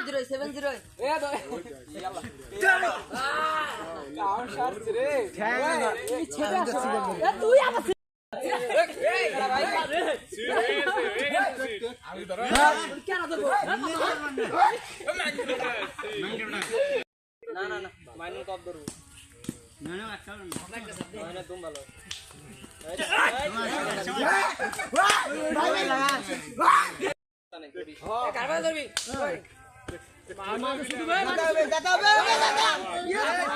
7-0 এ তো count shirt রে এই ছেড়ে আসছে এ তুই আবার না না না মাইনুল কপ ধরু না না একটা না তুমি ভালো কারবা ধরবি মার শুধু ভাই দাদা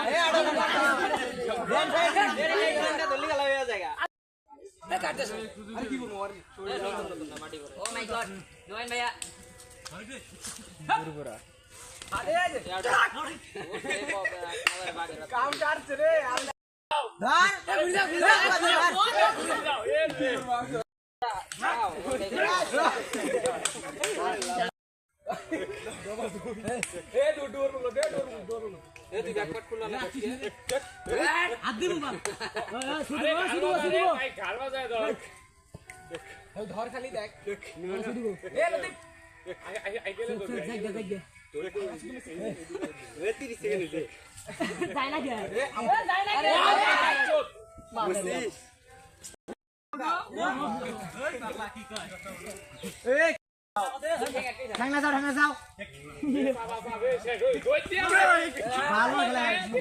এ আড়া ধরলি গলা হয়ে জায়গা এ কাটতে আর কি করব আর নতুন মাটি করে ও মাই গড নয়ন ভাইয়া পুরো আরে কাউন্টার রে ধর ধর খালি দেখ ঠাঙ্গা যাও ভালো লাগলো